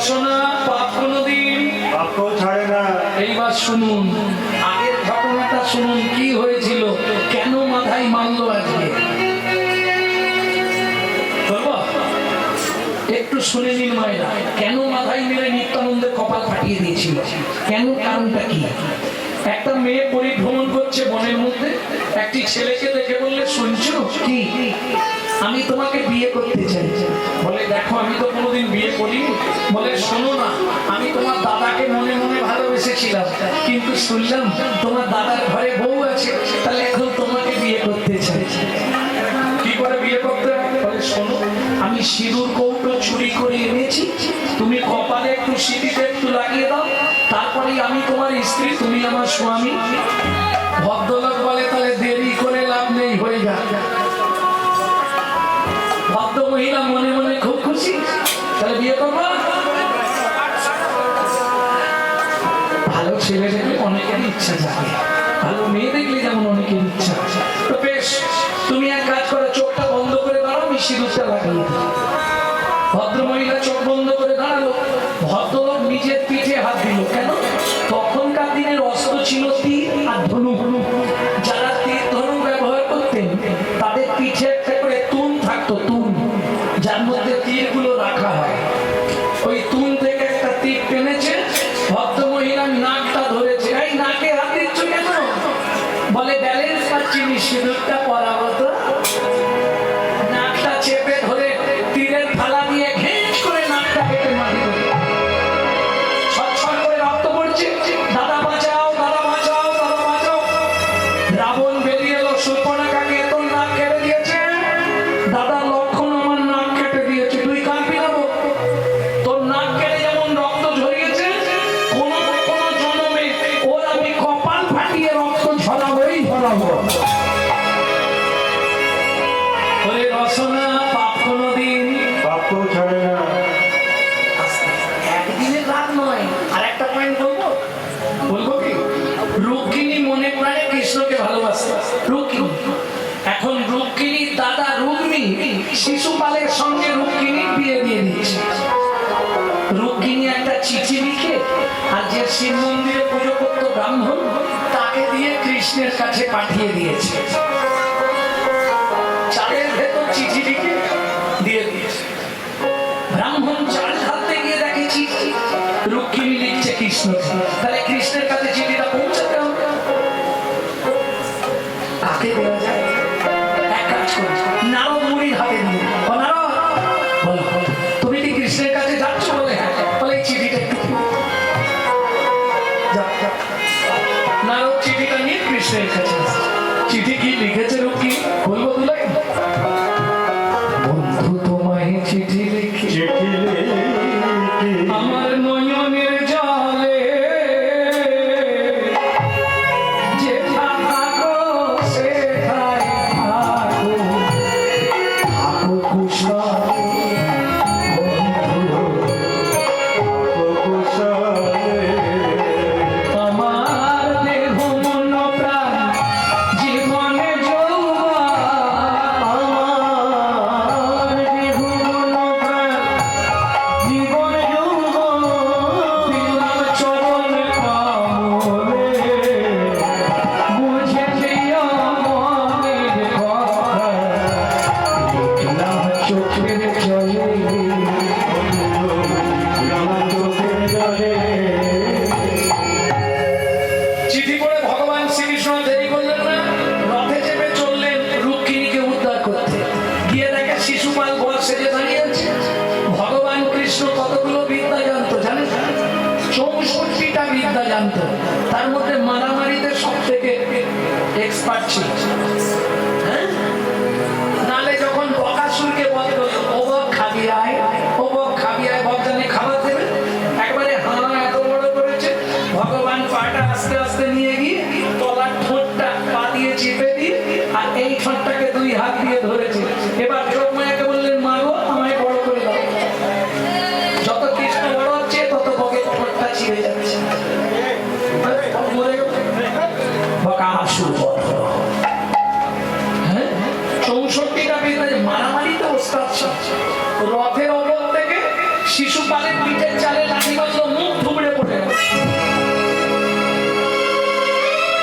রসনা পাপ কোনদিন পাপও ছাড়ে না। এইবার শুনুন, আগের ঘটনাটা শুনুন, কি হয়েছিল, কেন মাথায় মারলো আজকে। একটু শুনে নিন মায়েরা, কেন মাথায় মেরে নিত্যানন্দের কপাল ফাটিয়ে দিয়েছিল, কেন, কারণটা কি। একটা মেয়ে পরিভ্রমণ করছে বনের মধ্যে, একটি ছেলেকে দেখে বললে, শুনছো কি, আমি তোমাকে বিয়ে করতে চাই। বলে, দেখো আমি তো কোনোদিন বিয়ে করিনি। বলে, শোনো না, আমি তোমার দাদাকে মনে মনে ভালোবেসেছিলাম, কিন্তু শুনলাম তোমার দাদার ঘরে বউ আছে, তাহলে এখন তোমাকে বিয়ে করতে চাই। কি করে বিয়ে করতে হবে? বলে, শোনো, আমি সিঁদুর কৌটো চুরি করে এনেছি, তুমি কপালে একটু সিঁড়িতে একটু লাগিয়ে দাও, তারপরেই আমি তোমার স্ত্রী, তুমি আমার স্বামী। ভদ্রলোক বলে, তাহলে দেরি করে লাভ নেই, হয়ে যাক। ভদ্র মহিলা মনে মনে খুব খুশি, তাহলে বিয়ে করবা। ভালো ছেলে দেখলে অনেকেরই ইচ্ছা জাগে, ভালো মেয়ে দেখলে যেমন অনেকের ইচ্ছা। তো বেশ, তুমি এক কাজ করো, চোখটা বন্ধ করে দাঁড়াও, আমি সিঁদুরটা লাগিয়ে দিই। ভদ্র মহিলা চোখ বন্ধ করে দাঁড়ালো, ভদ্রলোক নিজের পিঠে হাত দিল। কেন? তখনকার দিনের অস্ত্র ছিল তীর আর ধনুক। যারা তীর ধনুক ব্যবহার করতেন তাদের পিঠে একটা করে তুন থাকতো, তুন, যার মধ্যে তীরগুলো রাখা হয়। ওই তুন থেকে একটা তীর টেনেছে, ভদ্র মহিলার নাকটা ধরেছে। এই নাকে হাত দিচ্ছ কেন? বলে, ব্যালেন্স পাচ্ছি নি, সিঁদুরটা পরাবো তো। নাকটা চেপে ধরে তীরের ফালা দিয়ে ঘেঁচ করে নাকটা কেটে মারি। ছটছট করে রক্ত পড়ছে। দাদা বাঁচাও, দাদা বাঁচাও, দাদা বাঁচাও। রাবণ বেরিয়ে এলো, শূর্পণখাকে তোর নাক কেটে দিয়েছে। দাদা লক্ষণ আমার নাক কেটে দিয়েছে, তুই কাঁদবি না। তোর নাক কেটে যেমন রক্ত ঝরিয়েছে, কোন কোন জন্মে ওর আমি কপাল ফাটিয়ে রক্ত ঝরাবোই ঝরাবো। ওরে রসনা, পাপ কোনদিন পাপও ছাড়ে না। একদিনের রাত নয়। আর একটা পয়েন্ট বলবো, বলবো কি, রুক্মিণী মনে প্রাণে কৃষ্ণকে ভালোবাসে। রুক্মিণী, এখন রুক্মিণীর দাদা রুক্মী শিশুপালের সঙ্গে রুক্মিণীর বিয়ে দিয়ে দিয়েছে। রুক্মিণী একটা চিঠি লিখে, আর যে শিব মন্দিরে পুজো করতো ব্রাহ্মণ, তাকে দিয়ে কৃষ্ণের কাছে পাঠিয়ে দিয়েছে। চালের ভেতর চিঠি লিখে দিয়ে দিয়েছে। ব্রাহ্মণ চাল ঢালতে গিয়ে দেখে চিঠি, রুক্মিণী লিখছে কৃষ্ণকে। তাহলে কৃষ্ণের কাছে চিঠিটা পৌঁছাতে হবে, কাকে দেওয়া যায়? এক কাজ করে নারদ মুনির হাতে দিয়ে, ও নারদ, বলো তুমি কি কৃষ্ণের কাছে যাচ্ছ? বলে, হ্যাঁ। বলে, এই চিঠিটা একটু নারদ চিঠিটা নিয়ে কৃষ্ণের কাছে। চিঠি কি লিখেছে রুক্মিণী বলবো তুলে? বন্ধু তোমায় চিঠি লিখি, চিঠি লিখি আমার নয়নের জলে যে থাকো সেথায় থাকো, থাকো কুশলে বন্ধু, কুশলে। আমার দেহ মন প্রাণ জীবনে যৌবন, আমার দেহ মন প্রাণ জীবনে যৌবন, দিলাম চরণ কমলে, বুঝে দিও মনের কথা, লিখলাম চোখের জলে, আমার চোখের জলে। চিঠি করে ভগবান শ্রীকৃষ্ণ দেরি করলেন না, রথে চেপে চললেন রুক্মিণীকে উদ্ধার করতে। গিয়ে দেখে শিশুপাল বর সেজে দাঁড়িয়ে আছে। ভগবান কৃষ্ণ কতগুলো বিদ্যা জানতো জানেন? 64টা বিদ্যা জানতো, তার মধ্যে মারামারিতে সব থেকে এক্সপার্ট ছিল। হ্যাঁ? নালে যখন বকাসুরকে বধ করলো, ও বক খাবি আয়, ও বক খাবি আয়, বক জানে খাবার দেবে, একবারে হাঁ এত বড় করেছে। ভগবান পাটা আস্তে আস্তে নিয়ে গিয়ে তলার ঠোঁটটা পা দিয়ে চেপে দিয়ে, আর এই ঠোঁটটাকে দুই হাত দিয়ে ধরেছে। এবার যোগমায়াকে বললেন, মা গো, আমায় বড় করে দাও। যত কৃষ্ণ বড় হচ্ছে তত বকের ঠোঁটটা ছিঁড়ে যাচ্ছে। বকা আসুর বড় শিশুপালের পিঠের চালে লাঠি বাঁধলো, মুখ থুবড়ে পড়ে গেল।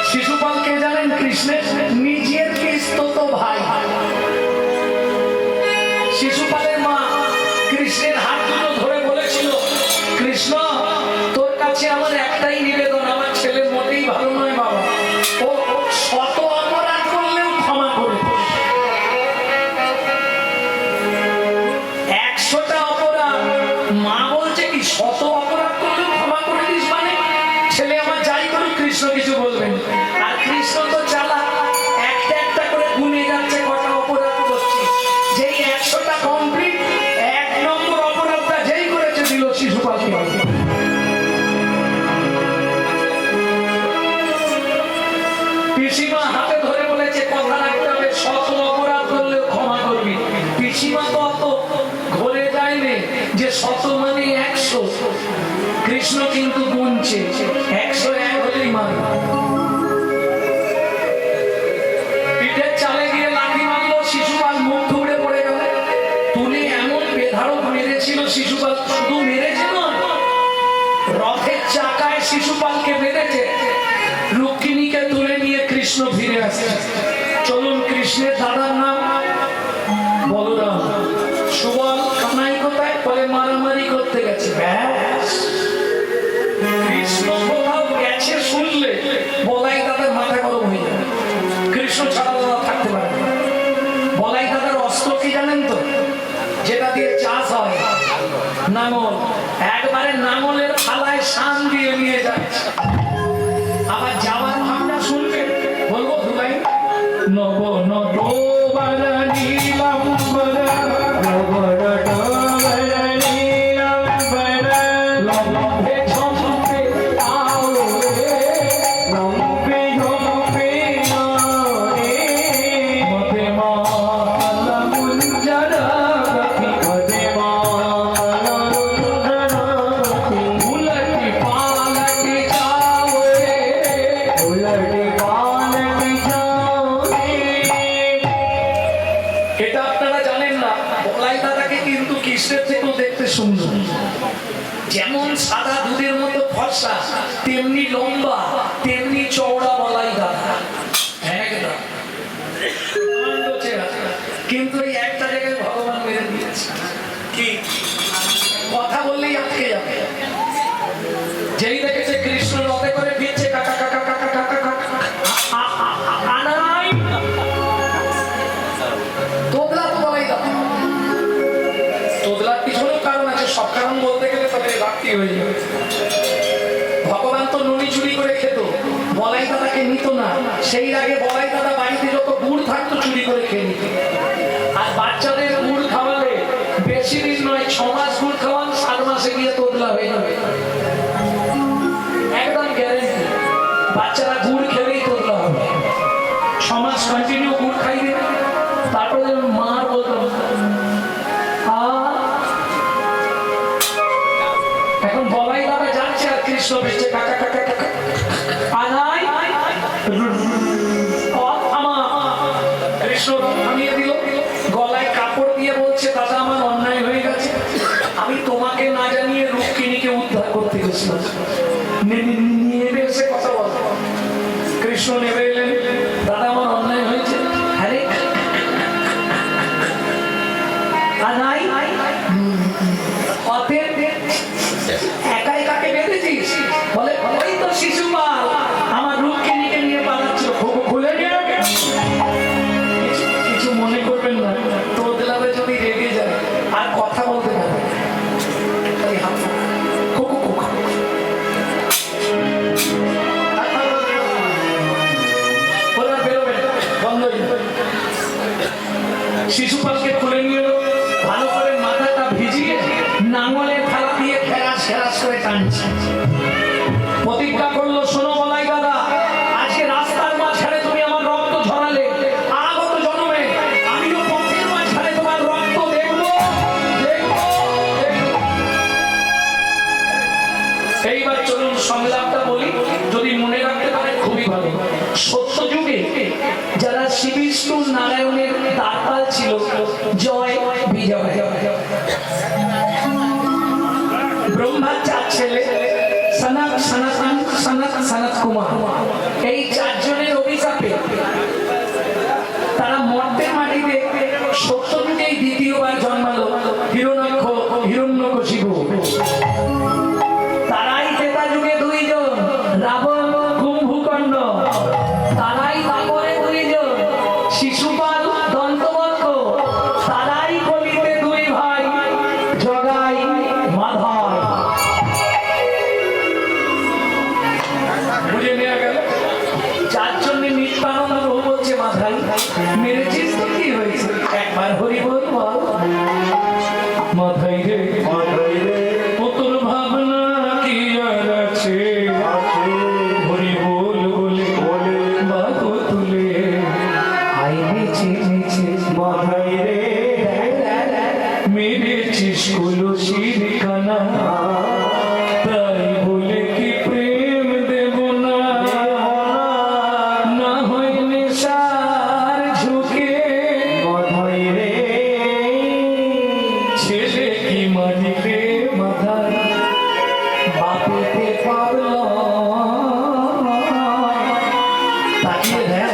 শিশুপাল কে জানেন? কৃষ্ণের নিজের পিস্তত ভাই। শিশুপালের মা কৃষ্ণের হাত দুটো ধরে বলেছিল, কৃষ্ণ তোর কাছে আমার একটাই নিবেদন, আমার ছেলে মোটেই ভালো নয় বাবা, ও শত অপরাধ করলেও ক্ষমা করে দিস। 100টা অপরাধ, মা বলছে কি শত অপরাধ করলেও ক্ষমা করে দিস, মানে ছেলে আমার যাই করুক কৃষ্ণ কিছু বলবেন। আর কৃষ্ণ তো চালাক, একটা একটা করে গুনে যাচ্ছে কটা অপরাধ করছি, যেই 100টা কমপ্লিট, 1 নম্বর অপরাধটা যেই করেছে দিল শিশুপালকে। পিসিমা হাতে ধরে বলেছে কথা রাখতে হবে, শত অপরাধ করলেও ক্ষমা করবি। পিসিমা তো অত ঘরে যায়নি যে শত মানে 100, কৃষ্ণ কিন্তু গুনছে 101 হলেই মান। পিঠের চালে গিয়ে লাঠি মারলো, শিশুপাল মুখ থুবড়ে পড়ে গেল। তুলে এমন বেধারক মেরেছিল শিশুপাল, শুধু মেরেছে নয়, রথের চাকায় শিশুপালকে বেঁধেছে। রুক্মিণীকে তুলে নিয়ে কৃষ্ণ ফিরে আসছে। চলুন, কৃষ্ণের দাদার নাম বলরাম। সুবল কানাই কোথায়? বলে মারামারি করতে গেছে। ব্যাস, কৃষ্ণ কোথাও গেছে শুনলে বলাই দাদার মাথা গরম হয়ে যাবে। কৃষ্ণ ছাড়া দাদা থাকতে পারে না। বলাই দাদার অস্ত্র কি জানেন তো? যেটা দিয়ে চাষ হয়, নাঙল। একবারে নাঙলের ফালায় শান দিয়ে নিয়ে যাচ্ছে। আবার যাওয়ার ভাবনা শুনবে, বলবো দুলাই নব নব বারা নীলাম্বরা, নব নটবর নীলাম্বর, লম্বে ঝম্পে আলোরে, লম্বে ঝম্পে আলোরে, মতে মালা মুঞ্জরা গতি, মদে মালা মুঞ্জরাতি, উলটি পালটি যাও রে। উলটে পালটি যাও রে। এটা আপনারা জানেন না, বলাই দাদাকে কিন্তু কৃষ্ণের থেকেও দেখতে সুন্দর। যেমন সাদা দুধের মতো ফর্সা, তেমনি লম্বা, তেমনি চওড়া বলাই দাদা। একদম প্রকাণ্ড চেহারা। কিন্তু এই একটা জায়গায় ভগবান মেরে দিয়েছে কি, কথা বললেই আটকে যাবে। যেই দেখেছে কৃষ্ণ রথে করে ফিরছে, কাকা কাকা কাকা কাকা কাকা আনাই তোদলা তো বলাই দাদা। তোদলার পিছনেও কারণ আছে, সব কারণ বলতে গেলে তবে বাড়তি হয়ে যাবে। ভগবান তো নুনি চুরি করে খেত, বলাই দাদাকে নিত না। সেই আগে বলাই দাদা বাড়িতে যত গুড় থাকতো চুরি করে খেয়ে নিত। আর বাচ্চাদের গুড় খাওয়ালে বেশি দিন নয়, 6 মাস গুড় খাওয়ান, 7 মাসে গিয়ে তোদলা হয়ে যাবে। একদম গ্যারেন্টি। বাচ্চারা গুড় খেলেই তোদলা হবে। 6 মাস কন্টিনিউ গুড় খাইবে, তারপরে মার বলতাম এখন বলাই দাদা যাচ্ছে আর কৃষ্ণ বেঁচে কাকা কাকা কাকা আনাই কৃষ্ণ থামিয়ে দিল, গলায় কাপড় দিয়ে বলছে, দাদা আমার অন্যায় হয়ে গেছে, আমি তোমাকে না জানিয়ে রুক্মিণীকে উদ্ধার করতে গেছিলাম। নেমে এসে কথা বল। কৃষ্ণ নেমে এলেন, দাদা আমার অন্যায় হয়েছে। আরে আনাই একাই কাকে বেঁধেছিস? বলে ওই তো শিশুপাল আমার রুক্মিণীকে নিয়ে পালাচ্ছিল, খুলে নিয়ে কিছু মনে করবেন না। তোদলাবে যদি রেগে যায় আর কথা বলতে পারে, তাই হাত খুকু খুকু ওরা বেরোবে, বন্ধ হয়ে যাবে। শিশুপালকে খুলে নিয়ে এলো, ভালো করে মাথাটা ভিজিয়ে নাঙলের থালা দিয়ে খেরাস খেরাস করে টানছে। প্রতিজ্ঞা করলো, শোনো বলাই দাদা, আজকে রাস্তার মাঝখানে তুমি আমার রক্ত ঝরালে, আগত জন্মে আমিও পথের মাঝখানে তোমার রক্ত দেখবো দেখবো দেখবো। এইবার চলুন সংলাপটা বলি, যদি মনে রাখতে পারে খুবই ভালো। সত্য যুগে যারা শ্রী বিষ্ণু নারায়ণের দ্বারপাল ছিল, জয় বিজয়, ছেলে সনাত সনাতন সনাত সনাত কুমার, এই চারজনের অভিশাপে তারা মর্তের মাটিতে সত্যযুগেই দ্বিতীয়বার জন্মালো হিরণ্যকশিপু। তারাই ত্রেতা যুগে দুইজন, রাবণ কুম্ভকর্ণ। তারাই তারপরে দুইজন, শিশুপাল দন্তবক্র। তারাই কলিতে দুই ভাই, জগাই মাধব। বুঝে নেওয়া গেল? যার জন্য নিত্যানন্দ প্রভু বলছে, মাথায় মেরেছিস তো কি হয়েছে, একবার হরি বল বল। মাথায় রে ও তোর ভাবনা কি আর আছে, হরি বল বলে বাগো তুলে আই নেচে নেচে মাথায় রে মেরেছিস কলসির কানা, তাই বলে কি প্রেম দেব না, না হয় নেশার ঝুঁকে মাথায় রে ছেলে কি মাটিতে মাথায় বাপেতে পারল। তাকিয়ে দেখ,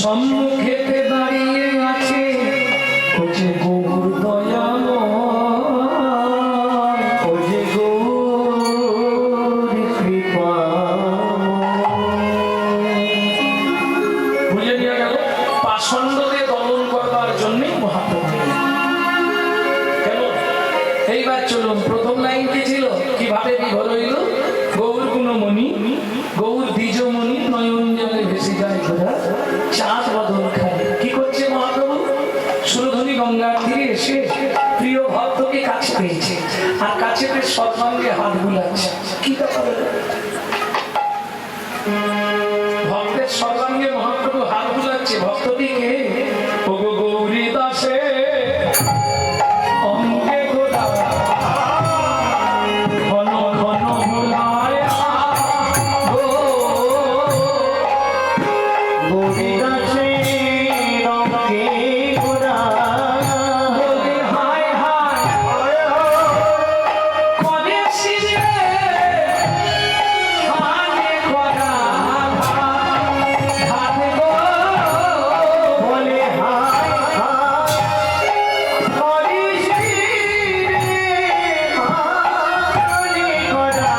সম্মুখেতে দাঁড়িয়ে আছে ও যে গৌর দয়াময়, ও যে গৌর কৃপা। বুঝে নিয়ে গেল? পাষণ্ডকে দমন করবার জন্যই মহাপ্রভু। কেন? এইবার চলুন, প্রথম লাইন কি ছিল, কিভাবে বিভোর হইল? গৌর গুণমণি, গৌর দ্বিজমণি, নয়ন জলে ভেসে যায় ঘোড়া, চাঁদ বদল খায়। কি করছে মহাপ্রভু? সুরধনী গঙ্গার তীরে এসে প্রিয় ভক্তকে কাছে পেয়েছে, আর কাছে পেয়ে সৎসঙ্গে হাত বুলাচ্ছে। কি ব্যাপার? ভক্তের সর্বাঙ্গে মহাপ্রভু হাত বুলাচ্ছে। ভক্তটিকে ওগো গৌরী দাসে অঙ্গে গোড়া ঘন ঘন ভোলায় গো, গৌরী দাসে রঙে গোরা। বলে হায় হায় করে শিরে হানে করা ঘাত গো, বলে হায় হায় করিস রে হানি করা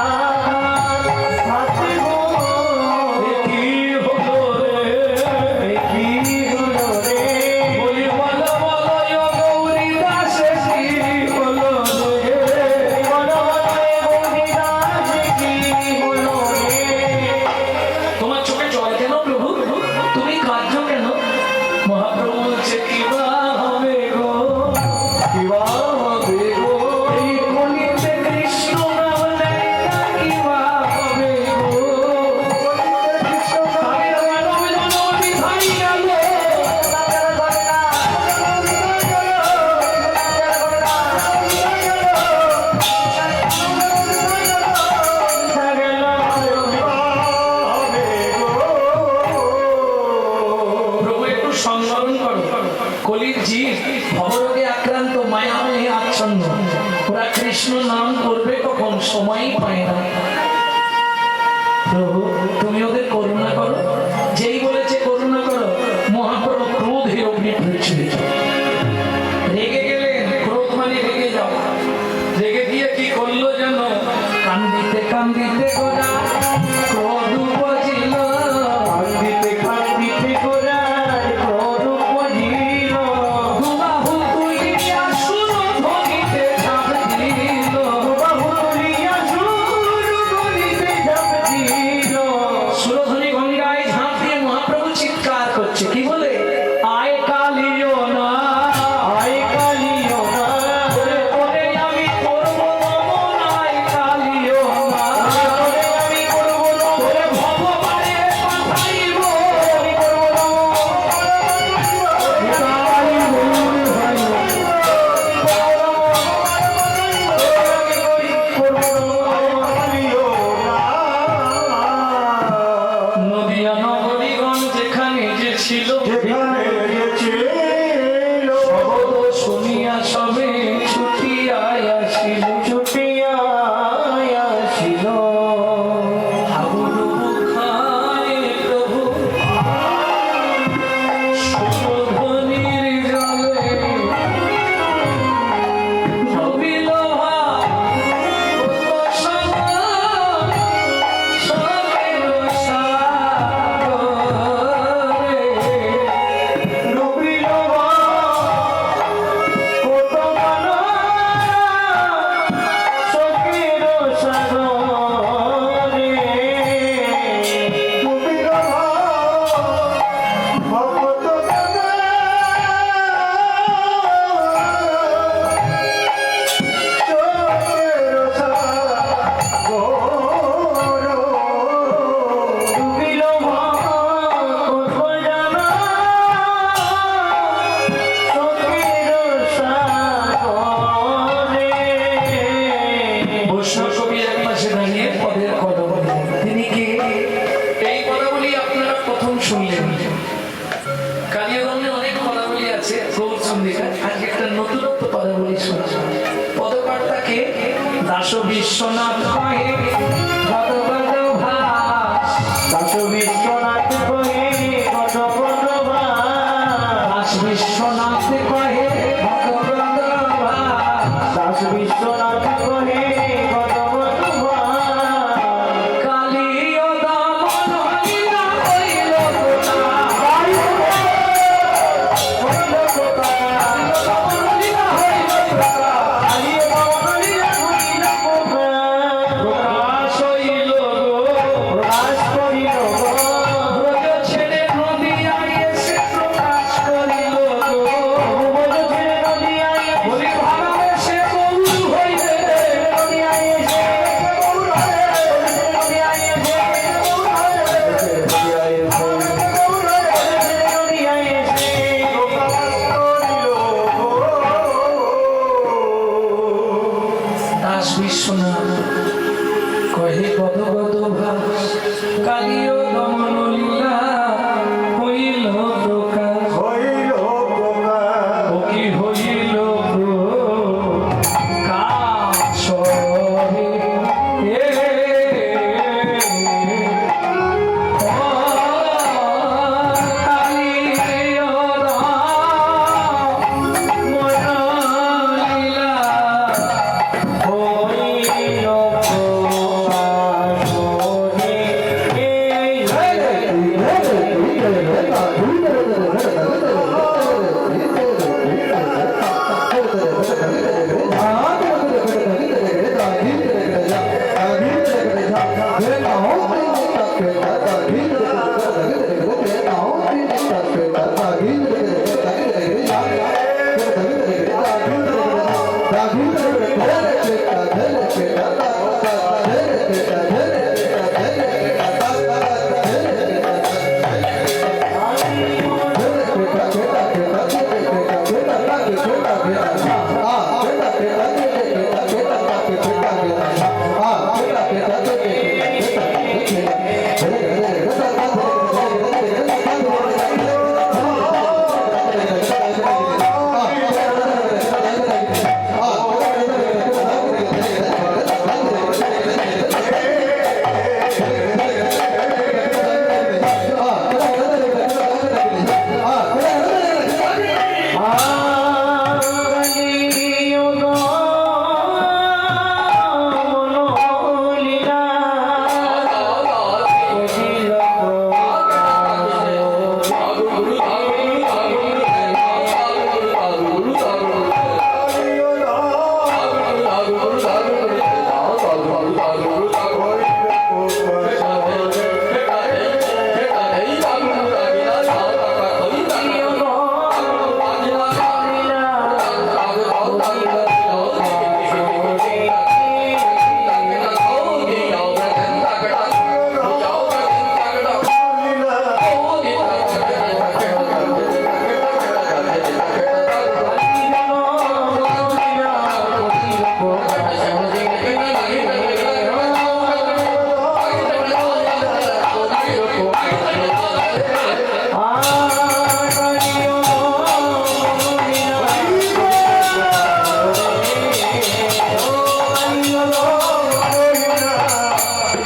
হাতে গো। কি হলো রে, কি হলো রে বলি বলো বলো ও গৌরী দাসে কি হলো রে। বলো রে গৌরী দাসে কি হলো রে। তোমার চোখে জল কেন প্রভু, তুমি কাঁদছো কেন? মহাপ্রভু বলছে, কি বা হবে গো, কি বা হবে গো। এই কলিতে কৃষ্ণ নাম নেয় না, কি বা হবে গো। তারে মানব জননী ভাই গেল, প্রভু একটু সংবরণ করো। কলির জীব ভবরোগে আক্রান্ত, মায়াময়ে আচ্ছন্ন, ওরা কৃষ্ণ নাম করবে কখন, সময়ই পায় না। প্রভু তুমি ওদের করুণা করো। যেই বলেছে করুণা করো, মহাপ্রভু ক্রোধে অগ্নি প্রচুর রেগে গেলেন। ক্রোধ মানে রেগে যাও। রেগে দিয়ে কি করলো যেন, কান্দিতে কান্দিতে গোরা ক্রোধ উপজিল, কান্দিতে কান্দিতে গোরার ক্রোধ উপজিল। দুবাহু তুলিয়া সুরধ্বনিতে ঝাঁপ দিল, বাহু তুলিয়া সুর গলিতে ঝাঁপ দিল। সুরধ্বনি গঙ্গায় ঝাঁপ দিয়ে মহাপ্রভু চিৎকার করছে। কি বলে? আয় কালিও না, আয় কালিও না, ওরে আমি করব দমন, আয় কালিও না। ওরে দাস বিশ্বনাথ কহে কত কত ভাস দাস বিশ্বনাথ কহে কত কত ভাস দাস বিশ্বনাথ কহে কত কত ভাস দাস বিশ্বনাথ কহে কত কত ভাস কালী ও দমন হইলা হইল কোথা হইল কোথা দমন হইলা হইল কোথা কালিয়ে বাউলিয়া হইল কোথা প্রকাশ হইল গো প্রকাশ করিল গো ব্রজ ছেড়ে নদিয়া এসে প্রকাশ করিল গো ভুবন ছেড়ে নদিয়ায় বলি ভাবে সে গৌর হইবে নদিয়ায় এসে গৌর হয়ে নদিয়ায় এসে গৌর হয়ে নদিয়ায় এসে গৌর হয়ে নদিয়ায় এসে প্রকাশ করিল গো দাস বিশ্বনাথ কহে কত কত ভাস কালিও দমন লীলা হইল প্রকাশ হইল প্রকাশ ও কি হইল প্রকাশ রে ও কালিও দমন লীলা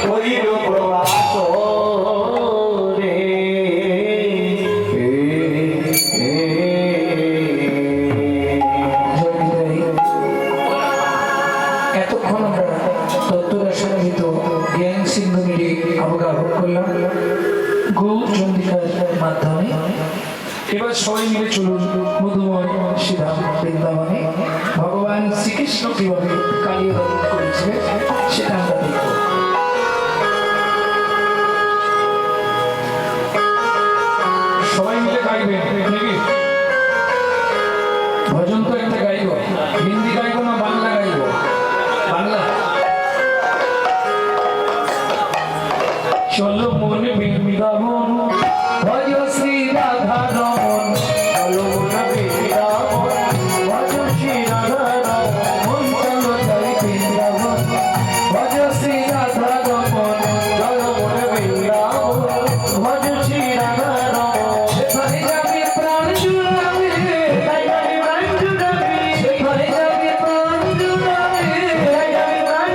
হইল প্রকাশ এতক্ষণ আমরা তত্ত্বদর্শনহিত জ্ঞান সিন্ধু মিলে অবগাহন করলাম গৌর চন্দ্রিকার মাধ্যমে। এবার সবাই মিলে চলুন মধুময় শ্রীধাম বৃন্দাবনে ভগবান শ্রীকৃষ্ণ কিভাবে কালিয়া দমন করেছিলেন সেটা আমরা দেখব। সবাই মিলে গাইবেন নাকি? ভজন তো একটা গাইব, হিন্দি গাইব না বাংলা গাইব? বাংলা। চলো মন বৃন্দাবন ভজ শ্রী রাধা রমন, চলো মন বৃন্দাবন ভজ শ্রী রাধা রমন চলো তাই বৃন্দাবন ভজ শ্রী রাধা রমন, চলো মন বৃন্দাবন ভজ শ্রী রাধা রমন সেখানে যাবে প্রাণ জুড়াবে, তাই যাবে প্রাণ জুড়াবে সেখানে যাবে প্রাণ জুড়াবে, তাই যাবে প্রাণ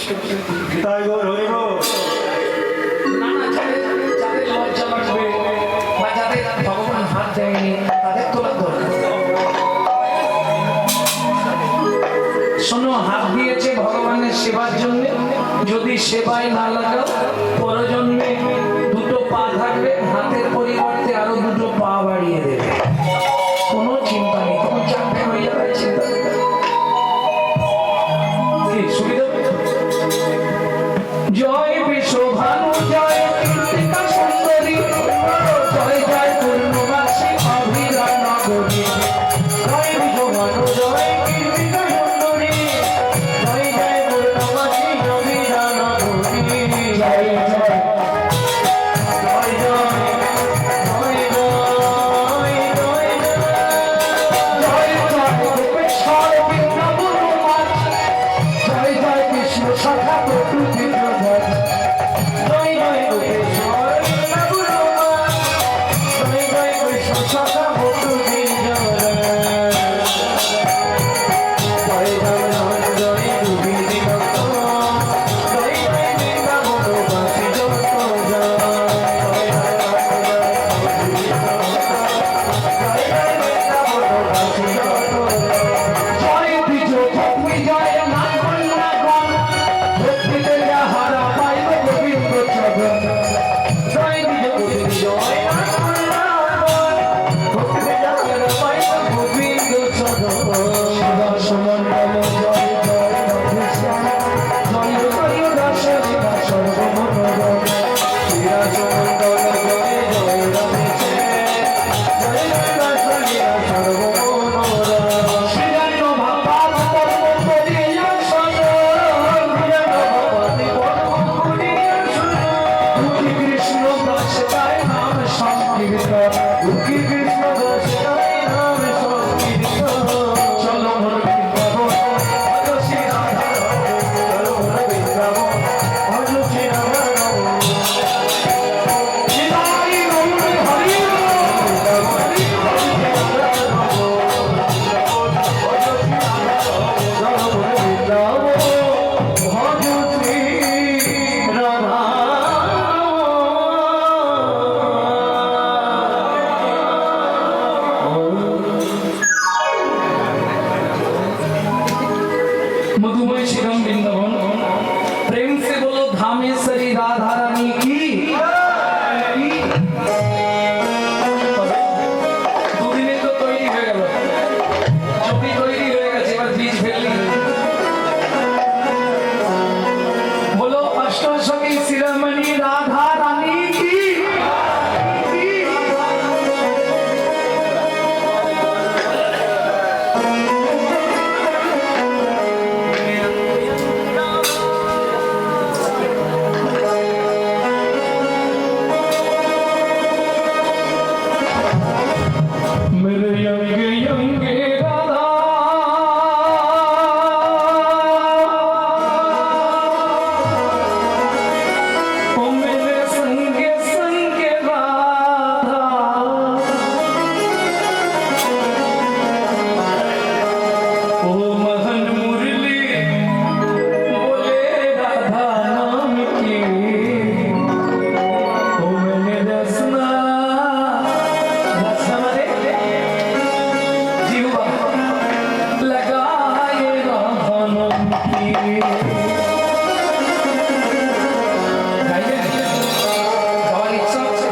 তাই গৌর হইব না না, যাদের লজ্জা লাগবে বা যাদের ভগবান হাত দেয়নি তাদের তোলার দরকার। শোনো, হাত দিয়েছে ভগবানের সেবার জন্য, যদি সেবায় না লাগাও পরজন্মে দুটো পা থাকবে, হাতের পরিবর্তে আরো দুটো পা বাড়িয়ে দেবে। কোনো চিন্তা নেই, তখন চারটে হয়ে যাবে, চিন্তা নেই। কি সুবিধা? জয় বিশ্বভানু, জয় কীর্তিকা সুন্দরী, জয় জয় পূর্ণবাসী অভিরাম নগরী। জয় বিশ্বভানু, জয় কীর্তিকা সুন্দরী, জয় জয় পূর্ণবাসী অভিধান করি। জয় জয় জয় জয় জয় জয় জয় জয় জয় গোপেশ্বর বৃন্দাবন মাঝ, জয় জয় কৃষ্ণ সখা প্রকৃতি জগৎ। জয় জয় গোপেশ্বর বৃন্দাবন, জয় জয় কৃষ্ণ সখা বটুকি জয়। জয় জয় জয় গোবিন্দ ভক্ত, জয় জয় বৃন্দাবনবাসী যত জয়। জয় জয় বৃন্দাবনবাসী যত জয়। জয় বিজয় ভক্তি জয় নাগন নাগন, ভক্তিতে যাহারা পাইল গোবিন্দ চরণ। জয় বিজয় জয় ভক্তি যাহারা পাইল গোবিন্দ চরণ। সদা সুমণ্ডল জয় জয় রাধেশ্যাম, জয় জয় দাস শিবা সর্বমনোরম। শ্রীরাসমণ্ডল জয় জয় রাধেশ্যাম, জয় জয় দাস লীলা সর্বমনোরম। শ্রীরাম ভাপাল পরম করিয়া সদন, ভগবতী পরম করিয়া সুর। দুঃখী কৃষ্ণ দাস গায় নাম সংকীর্তন। দুঃখী কৃষ্ণ দাস গায় নাম সংকীর্তন। চলো মোর বৃন্দাবন, ভজ শ্রী রাধা রমণ, চলো মোর বৃন্দাবন, ভজ শ্রী রাধা রমণ। নিতাই গৌর হরি मधुमय श्रीराम वृंदावन। प्रेम से बोलो धामेश्वरी राधा रानी की। দুদিনে তো তৈরি হয়ে গেল, ছবি তৈরি হয়ে গেছে, এবার বীজ ফেললি। বলো অষ্টসখী শিরোমণি রাধা রানী কি। मेरे यंगे यंगे राधा, ओ मेरे संगे संगे राधा, ओ महन मुरली बोले राधा नाम की, ओ मैंने रसना जीवा लगाए राधानम की। गाइए, गाওয়ার ইচ্ছা হচ্ছে?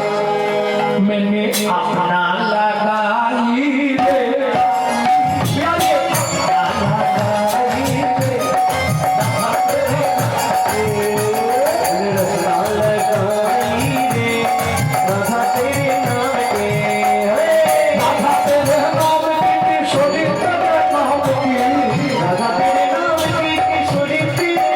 मैंने अपना लगाई रे, प्यारे अपना लगाई रे, रसना लगाई रे, राधा तेरे नाम के। राधा तेरे नाम की किशोरी तेरे नाम की, राधा तेरे नाम की किशोरी तेरे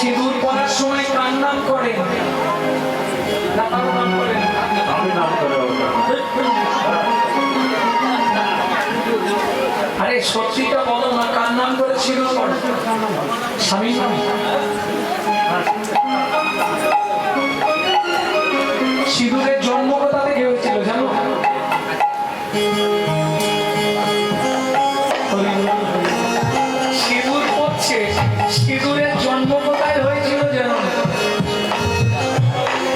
সিঁদুর পরার সময় কার নাম করে না কারো নাম করে আমি নাম করে আরে সত্যিটা বলো না কার নাম করে সিঁদুর পড়ে স্বামী নাম সিঁদুরের জন্ম কোথা থেকে হয়েছিল জানো সিঁদুর পড়ছে সিঁদুরের জন্ম কোথায় হয়েছিল জানো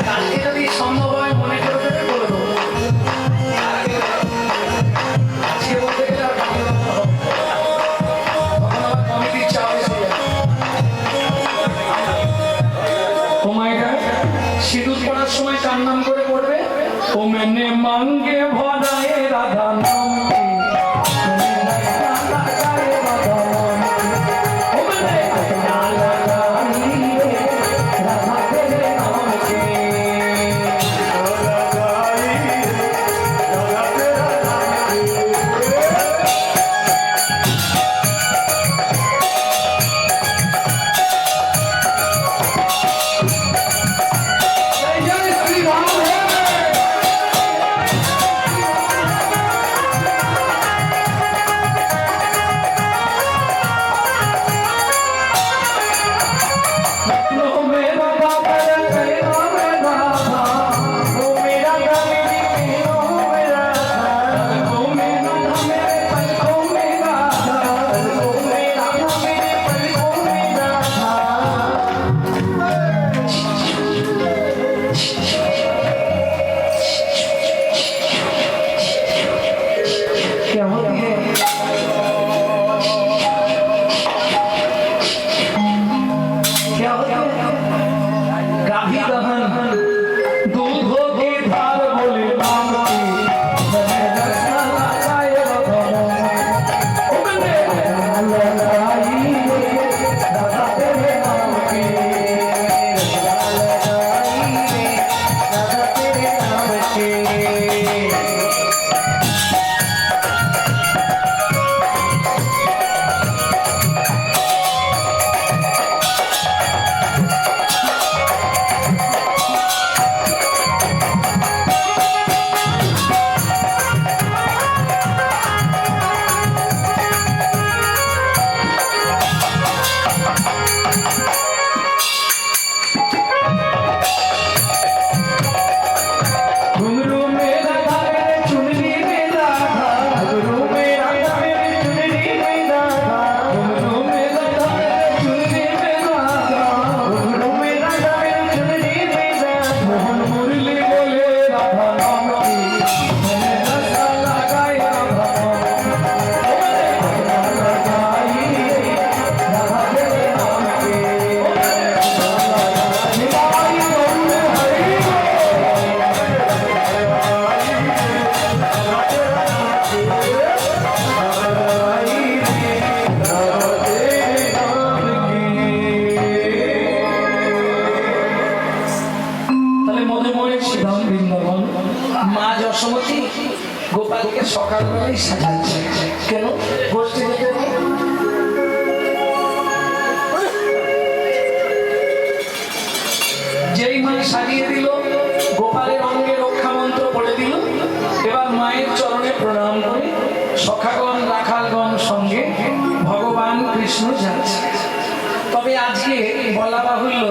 কালকে যদি সম্ভব হয় মনে করে দেবে বলে দেবো আজকে বলতে গেলে আর ভালো হবে না। তখন আবার কমিটির চাপ এসে যাবে। ও মায়েরা সিঁদুর পড়ার সময় কার নাম করে পড়বে ও মেনে মাঙ্গে ভরায় রাধা নাম যশোমতী গোপালকে সকালবেলায় সাজাচ্ছে কেন গোষ্ঠী যেতে যেই মা সাজিয়ে দিল গোপালের অঙ্গে রক্ষা মন্ত্র পড়ে দিল এবার মায়ের চরণে প্রণাম করে সখাগণ রাখালগণ সঙ্গে ভগবান কৃষ্ণ যাচ্ছে তবে আজকে বলা বাহুল্য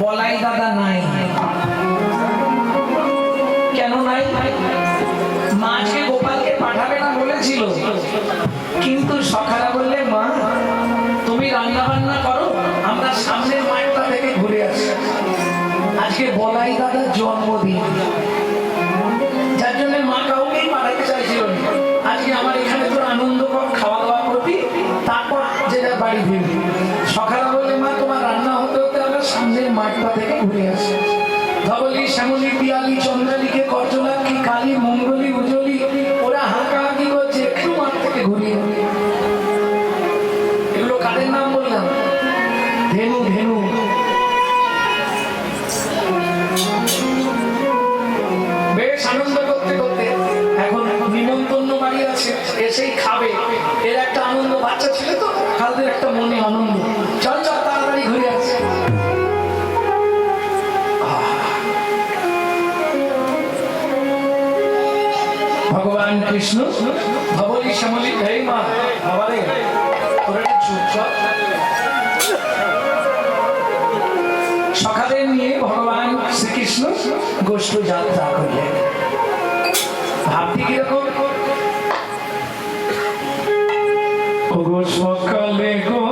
বলাই দাদা নাই কেন নাই মা আজকে গোপালকে পাঠাবে না বলেছিল কিন্তু সখারা বললে মা তুমি রান্না বান্না করো আমরা সামনের মাঠটা থেকে ঘুরে আসি আজকে বলাই দাদার জন্মদিন যার জন্য মা কাউকেই পাঠাতে চাইছিল না আজকে আমার এখানে তোর আনন্দ কর খাওয়া দাওয়া করবি তারপর যে যার বাড়ি ফিরবি সখারা বললে মা তোমার রান্না হতে হতে আমরা সামনের মাঠটা থেকে ঘুরে আসি ধবলি শ্যামলি পিয়ালি চন্দ্রালিকে করজলাক্ষী কালী মঙ্গলি উজলি ওরা হাঁকাহাঁকি করছে একটু মাঠ থেকে ঘুরিয়ে এগুলো কাদের নাম বললাম ধেনু ধেনু বেশ আনন্দ করতে করতে এখন নিমন্ত্রণ বাড়ি আছে এসেই খাবে এর একটা আনন্দ বাচ্চা ছিল তো কালদের একটা মনে আনন্দ চল চল তাড়াতাড়ি ঘুরে আসে কৃষ্ণ ধবলি শ্যামলি এই মা বাবারে তোরা একটু চুপ কর। সকালে নিয়ে ভগবান শ্রীকৃষ্ণ গোষ্ঠ যাত্রা করলেন। ভাবটি কিরকম? গো সকালে গো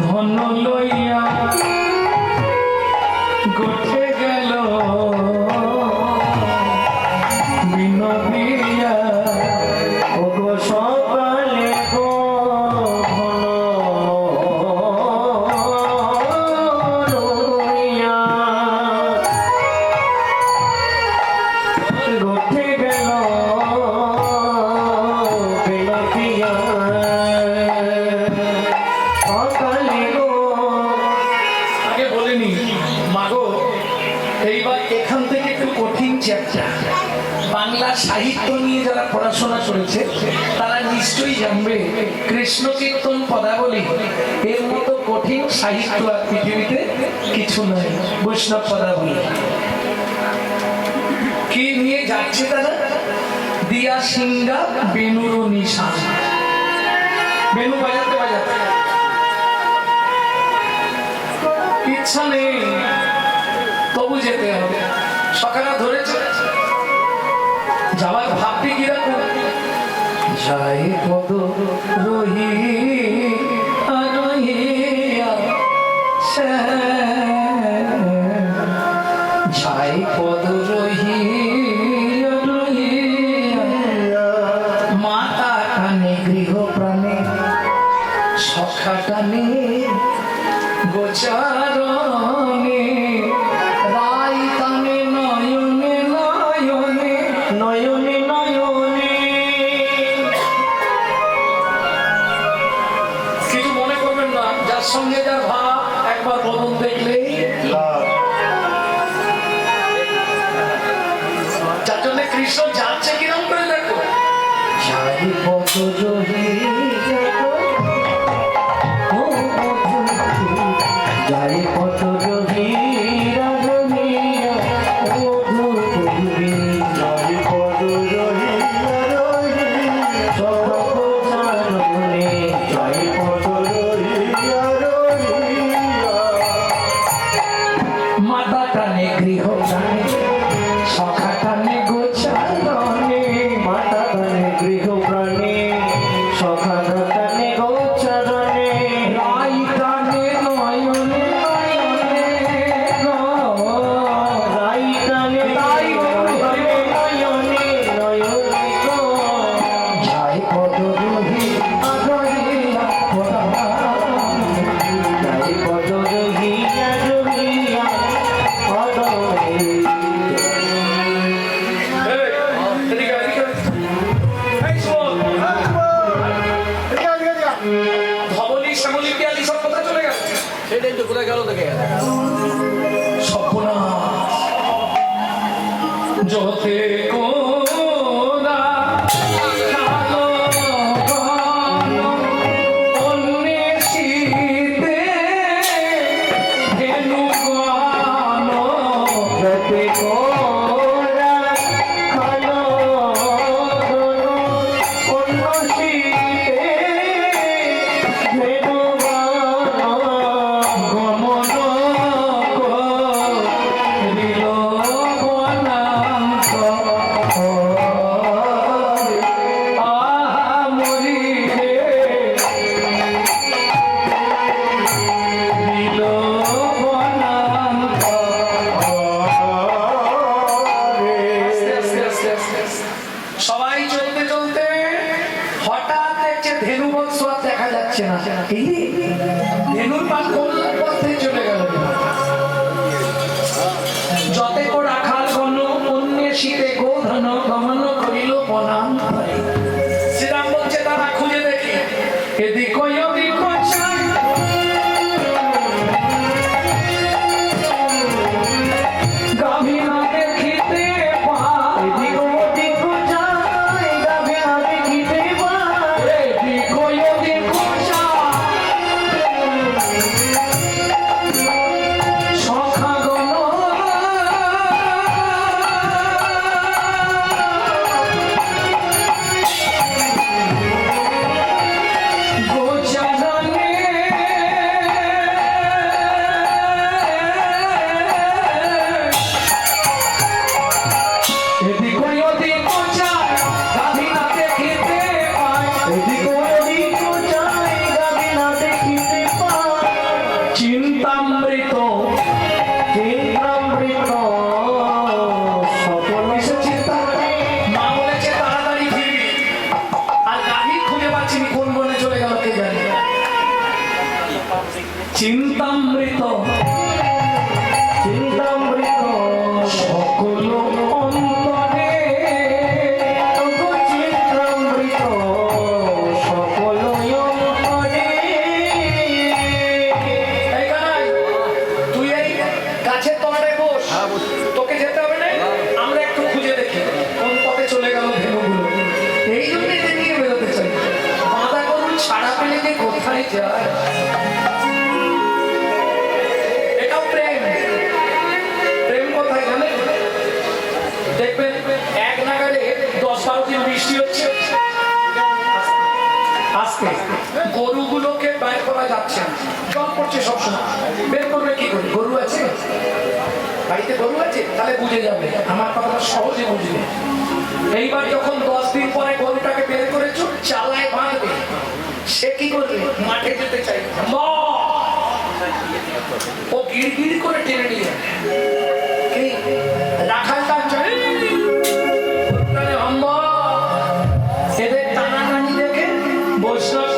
ধন লইয়া গোঠে গেল বিনোদিয়া। ওগো সকালে গো ঘন লইয়া গোঠে গেল বিনোদিয়া। সকালে গো আগে বলিনি মাগো, এইবার এখান থেকে একটু কঠিন চ্যাপ্টার। বাংলা সাহিত্য নিয়ে যারা পড়াশোনা করেছে তারা নিশ্চয়ই জানবে কৃষ্ণ কীর্তন পদাবলী এর মতো কঠিন সাহিত্য আর পৃথিবীতে কিছু নয়। বৈষ্ণব পদাবলী কি নিয়ে যাচ্ছে তারা? দিয়া সিংহা বেনুর নিশান। বেনু বাজাতে বাজাতে ইচ্ছা নেই, তবু যেতে হবে। সকালে ধরেছে যাওয়ার ভাবটি কিরকম? যাই পদ রহি রহিয়া যাই পদ রহি রহিয়া। মাতা টানে গৃহ প্রাণে সখা টানে গোচারণে রাই টানে নয়নে নয়নে নয়নে নয়নে। কিছু মনে করবেন না, যার সঙ্গে যার ভাব একবার বদল দেখলেই যার জন্য কৃষ্ণ যাচ্ছে কিরম করে দেখো। যাই পদ রহি যাই পদ রহি রহিয়া মধুপুরী। যাই পদ রহি রহিয়া সর্বসারণে। যাই পদ রহিয়া রহিয়া। মাতা টানে গৃহ টানে সখা টানে গোচারণে। মাতা টানে গৃহ প্রাণে সখা টানে গোচরণে। রাই টানে নয়নে নয়নে রাই টানে রাই নয়নে নয়নে নয়নে গো। যাই পদ রহি রহিয়া যাই পদ রহিয়া রহিয়া পদরে। ধবলি শ্যামলি পিয়ালি সব কথা চলে গেল। সেটাই তো কোথায় গেল দেখে সর্বনাশ যতে কোরা কালো ঘন অন্বেষিতে ধেনু গান। যতে কোরা খালো অন্নশীতে ধেনুগান। গমন করিল বনান্ত। আহা মরিলে দিল বনান্ত। সবাই চলতে চলতে হঠাৎ দেখছে ধেনু বৎস আর দেখা যাচ্ছে না। এই রে, ধেনুর পাল কোন পথে চলে গেল? যতে কো রাখাল গণ অন্বেষিতে গোধন গমন করিল বনান্তরে। শ্রীরাম বলছে তারা খুঁজে দেখি এদিক ওদিক চাই। গাভী না দেখিতে পায়। এদিক ওদিক যাই গাভী না দেখিতে পায়। এদিক ওদিক চাই। চিন্তামৃত চিন্তামৃত সকল অন্তরে তবু চিন্তামৃত সকল অন্তরে। এই গাই, তুই এই গাছের তলায় বস, তোকে যেতে হবে না, আমরা একটু খুঁজে দেখি কোন পথে চলে গেল ধেনুগুলো। এই জন্যই এদের নিয়ে বেরোতে চাই, বাঁধা গরু ছাড়া পেলে যে কোথায় যায়। এটাও প্রেম। প্রেম কোথায় জানেন? দেখবেন এক নাগারে 10-12 দিন বৃষ্টি হচ্ছে, আজকে গরুগুলোকে বের করা যাচ্ছে না, জল পড়ছে সবসময়। বের করবে কি করে? গরু আছে বাড়িতে, গরু আছে, তাহলে বুঝে যাবে, আমার কথা সহজে বুঝবে। এইবার যখন 10 দিন পরে গরুটাকে বের করেছো, চালায় বাঁধবে, সে কি করবে? মাঠে যেতে চাইবে না। মা! ও গিড় করে টেনে নিয়ে যাবে। কি রাখালটা চাই এদের টানাটানি দেখে বৈষ্ণব